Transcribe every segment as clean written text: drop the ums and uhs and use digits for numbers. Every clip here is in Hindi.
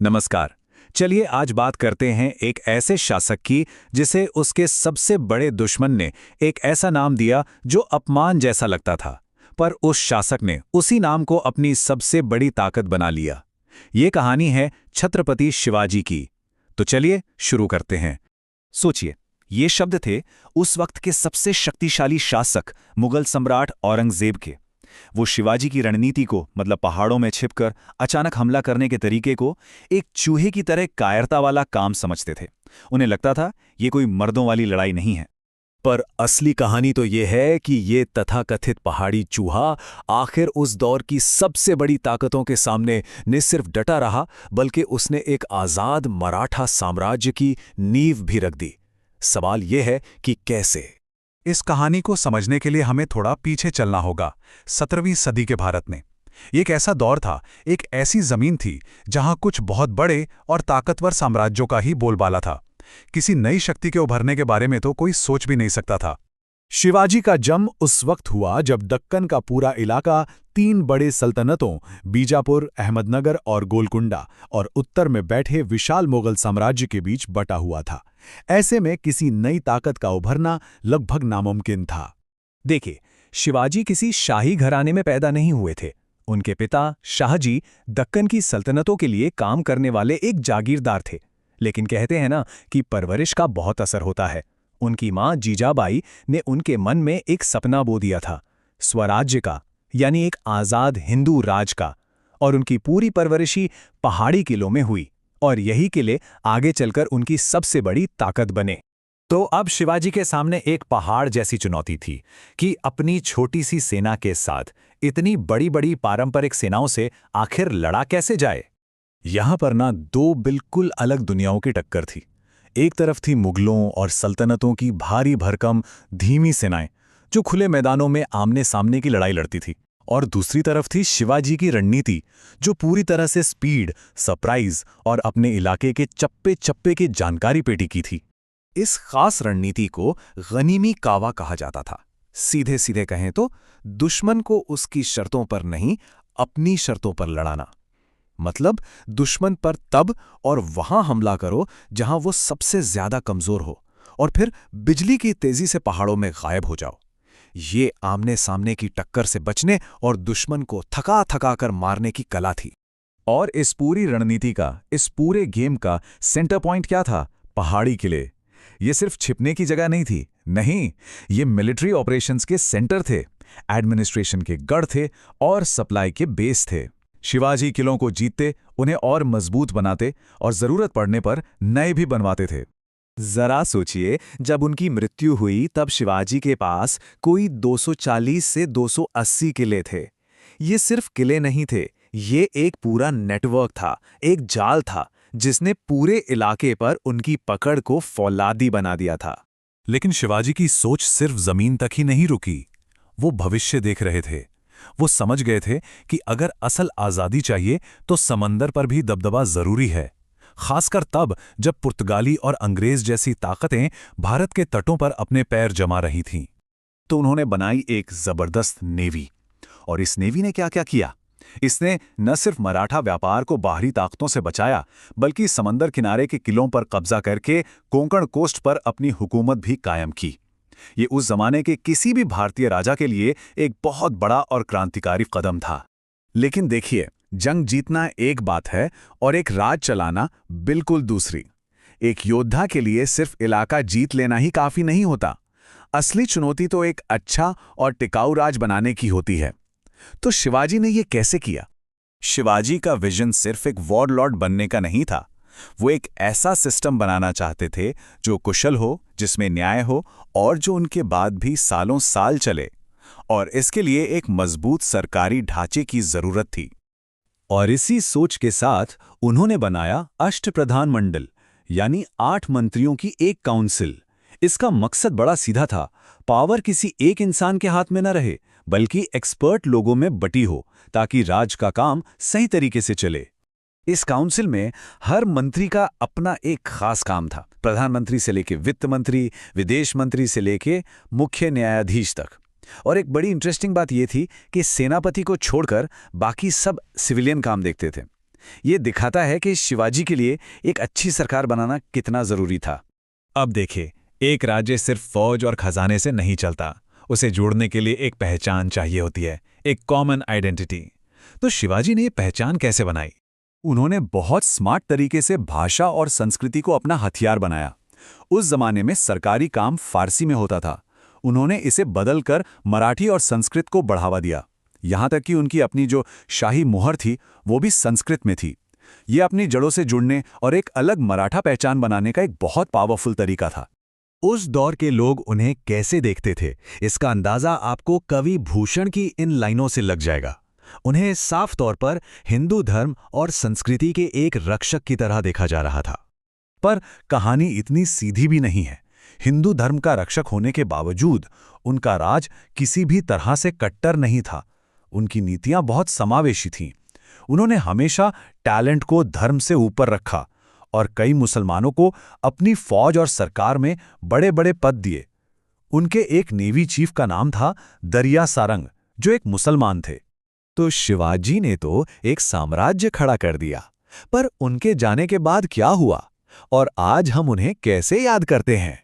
नमस्कार। चलिए आज बात करते हैं एक ऐसे शासक की जिसे उसके सबसे बड़े दुश्मन ने एक ऐसा नाम दिया जो अपमान जैसा लगता था, पर उस शासक ने उसी नाम को अपनी सबसे बड़ी ताकत बना लिया। ये कहानी है छत्रपति शिवाजी की। तो चलिए शुरू करते हैं। सोचिए, ये शब्द थे उस वक्त के सबसे शक्तिशाली शासक मुगल सम्राट औरंगजेब के। वो शिवाजी की रणनीति को, मतलब पहाड़ों में छिपकर अचानक हमला करने के तरीके को, एक चूहे की तरह कायरता वाला काम समझते थे। उन्हें लगता था ये कोई मर्दों वाली लड़ाई नहीं है। पर असली कहानी तो ये है कि ये तथाकथित पहाड़ी चूहा आखिर उस दौर की सबसे बड़ी ताकतों के सामने न सिर्फ डटा रहा, बल्कि उसने एक आजाद मराठा साम्राज्य की नींव भी रख दी। सवाल ये है कि कैसे? इस कहानी को समझने के लिए हमें थोड़ा पीछे चलना होगा। 17वीं सदी के भारत में ये एक ऐसा दौर था, एक ऐसी जमीन थी जहां कुछ बहुत बड़े और ताकतवर साम्राज्यों का ही बोलबाला था। किसी नई शक्ति के उभरने के बारे में तो कोई सोच भी नहीं सकता था। शिवाजी का जन्म उस वक्त हुआ जब दक्कन का पूरा इलाका तीन बड़े सल्तनतों बीजापुर, अहमदनगर और गोलकुंडा और उत्तर में बैठे विशाल मुगल साम्राज्य के बीच बटा हुआ था। ऐसे में किसी नई ताकत का उभरना लगभग नामुमकिन था। देखिए, शिवाजी किसी शाही घराने में पैदा नहीं हुए थे। उनके पिता शाहजी दक्कन की सल्तनतों के लिए काम करने वाले एक जागीरदार थे। लेकिन कहते हैं ना कि परवरिश का बहुत असर होता है। उनकी मां जीजाबाई ने उनके मन में एक सपना बो दिया था, स्वराज्य का, यानी एक आजाद हिंदू राज का। और उनकी पूरी परवरिशी पहाड़ी किलों में हुई, और यही किले आगे चलकर उनकी सबसे बड़ी ताकत बने। तो अब शिवाजी के सामने एक पहाड़ जैसी चुनौती थी कि अपनी छोटी सी सेना के साथ इतनी बड़ी बड़ी पारंपरिक सेनाओं से आखिर लड़ा कैसे जाए। यहां पर ना दो बिल्कुल अलग दुनियाओं की टक्कर थी। एक तरफ थी मुगलों और सल्तनतों की भारी भरकम धीमी सेनाएं जो खुले मैदानों में आमने सामने की लड़ाई लड़ती थी, और दूसरी तरफ थी शिवाजी की रणनीति जो पूरी तरह से स्पीड, सरप्राइज और अपने इलाके के चप्पे चप्पे की जानकारी पेटी की थी। इस खास रणनीति को गनीमी कावा कहा जाता था। सीधे सीधे कहें तो दुश्मन को उसकी शर्तों पर नहीं, अपनी शर्तों पर लड़ाना। मतलब दुश्मन पर तब और वहां हमला करो जहां वो सबसे ज्यादा कमजोर हो, और फिर बिजली की तेजी से पहाड़ों में गायब हो जाओ। ये आमने सामने की टक्कर से बचने और दुश्मन को थका थका कर मारने की कला थी। और इस पूरी रणनीति का, इस पूरे गेम का सेंटर पॉइंट क्या था? पहाड़ी किले। ये सिर्फ छिपने की जगह नहीं थी, नहीं, ये मिलिट्री ऑपरेशंस के सेंटर थे, एडमिनिस्ट्रेशन के गढ़ थे और सप्लाई के बेस थे। शिवाजी किलों को जीतते, उन्हें और मजबूत बनाते और जरूरत पड़ने पर नए भी बनवाते थे। जरा सोचिए, जब उनकी मृत्यु हुई तब शिवाजी के पास कोई 240 से 280 किले थे। ये सिर्फ किले नहीं थे, ये एक पूरा नेटवर्क था, एक जाल था जिसने पूरे इलाके पर उनकी पकड़ को फौलादी बना दिया था। लेकिन शिवाजी की सोच सिर्फ जमीन तक ही नहीं रुकी। वो भविष्य देख रहे थे। वो समझ गए थे कि अगर असल आजादी चाहिए तो समंदर पर भी दबदबा जरूरी है, खासकर तब जब पुर्तगाली और अंग्रेज जैसी ताकतें भारत के तटों पर अपने पैर जमा रही थीं। तो उन्होंने बनाई एक जबरदस्त नेवी। और इस नेवी ने क्या क्या किया? इसने न सिर्फ मराठा व्यापार को बाहरी ताकतों से बचाया, बल्कि समंदर किनारे के किलों पर कब्जा करके कोंकण कोस्ट पर अपनी हुकूमत भी कायम की। ये उस जमाने के किसी भी भारतीय राजा के लिए एक बहुत बड़ा और क्रांतिकारी कदम था। लेकिन देखिए, जंग जीतना एक बात है और एक राज चलाना बिल्कुल दूसरी। एक योद्धा के लिए सिर्फ इलाका जीत लेना ही काफी नहीं होता। असली चुनौती तो एक अच्छा और टिकाऊ राज बनाने की होती है। तो शिवाजी ने यह कैसे किया? शिवाजी का विजन सिर्फ एक वॉरलॉर्ड बनने का नहीं था। वो एक ऐसा सिस्टम बनाना चाहते थे जो कुशल हो, जिसमें न्याय हो और जो उनके बाद भी सालों साल चले। और इसके लिए एक मजबूत सरकारी ढांचे की जरूरत थी। और इसी सोच के साथ उन्होंने बनाया अष्टप्रधान मंडल, यानी 8 मंत्रियों की एक काउंसिल। इसका मकसद बड़ा सीधा था, पावर किसी एक इंसान के हाथ में न रहे, बल्कि एक्सपर्ट लोगों में बटी हो, ताकि राज का काम सही तरीके से चले। इस काउंसिल में हर मंत्री का अपना एक खास काम था, प्रधानमंत्री से लेके वित्त मंत्री, विदेश मंत्री से लेके मुख्य न्यायाधीश तक। और एक बड़ी इंटरेस्टिंग बात यह थी कि सेनापति को छोड़कर बाकी सब सिविलियन काम देखते थे। ये दिखाता है कि शिवाजी के लिए एक अच्छी सरकार बनाना कितना जरूरी था। अब देखिए, एक राज्य सिर्फ फौज और खजाने से नहीं चलता, उसे जोड़ने के लिए एक पहचान चाहिए होती है, एक कॉमन आइडेंटिटी। तो शिवाजी ने ये पहचान कैसे बनाई? उन्होंने बहुत स्मार्ट तरीके से भाषा और संस्कृति को अपना हथियार बनाया। उस जमाने में सरकारी काम फारसी में होता था। उन्होंने इसे बदलकर मराठी और संस्कृत को बढ़ावा दिया। यहां तक कि उनकी अपनी जो शाही मुहर थी वो भी संस्कृत में थी। ये अपनी जड़ों से जुड़ने और एक अलग मराठा पहचान बनाने का एक बहुत पावरफुल तरीका था। उस दौर के लोग उन्हें कैसे देखते थे, इसका अंदाजा आपको कवि भूषण की इन लाइनों से लग जाएगा। उन्हें साफ तौर पर हिंदू धर्म और संस्कृति के एक रक्षक की तरह देखा जा रहा था। पर कहानी इतनी सीधी भी नहीं है। हिंदू धर्म का रक्षक होने के बावजूद उनका राज किसी भी तरह से कट्टर नहीं था। उनकी नीतियां बहुत समावेशी थीं। उन्होंने हमेशा टैलेंट को धर्म से ऊपर रखा और कई मुसलमानों को अपनी फौज और सरकार में बड़े बड़े पद दिए। उनके एक नेवी चीफ का नाम था दरिया सारंग, जो एक मुसलमान थे। तो शिवाजी ने तो एक साम्राज्य खड़ा कर दिया, पर उनके जाने के बाद क्या हुआ और आज हम उन्हें कैसे याद करते हैं?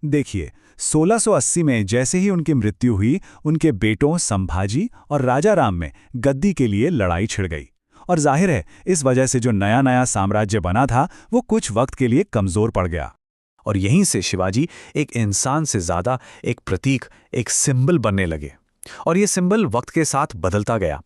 देखिए, 1680 में जैसे ही उनकी मृत्यु हुई, उनके बेटों संभाजी और राजा राम में गद्दी के लिए लड़ाई छिड़ गई। और जाहिर है, इस वजह से जो नया नया साम्राज्य बना था वो कुछ वक्त के लिए कमजोर पड़ गया। और यहीं से शिवाजी एक इंसान से ज्यादा एक प्रतीक, एक सिंबल बनने लगे। और ये सिंबल वक्त के साथ बदलता गया।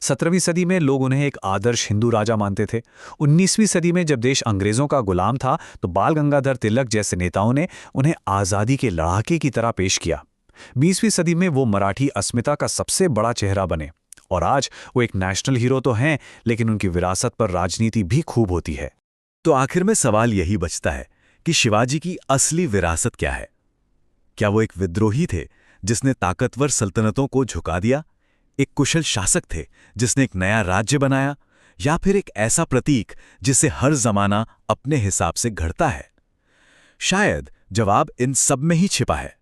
17वीं सदी में लोग उन्हें एक आदर्श हिंदू राजा मानते थे। 19वीं सदी में जब देश अंग्रेजों का गुलाम था तो बाल गंगाधर तिलक जैसे नेताओं ने उन्हें आज़ादी के लड़ाके की तरह पेश किया। 20वीं सदी में वो मराठी अस्मिता का सबसे बड़ा चेहरा बने। और आज वो एक नेशनल हीरो तो हैं, लेकिन उनकी विरासत पर राजनीति भी खूब होती है। तो आखिर में सवाल यही बचता है कि शिवाजी की असली विरासत क्या है? क्या वो एक विद्रोही थे जिसने ताकतवर सल्तनतों को झुका दिया, एक कुशल शासक थे जिसने एक नया राज्य बनाया, या फिर एक ऐसा प्रतीक जिसे हर जमाना अपने हिसाब से घड़ता है? शायद जवाब इन सब में ही छिपा है।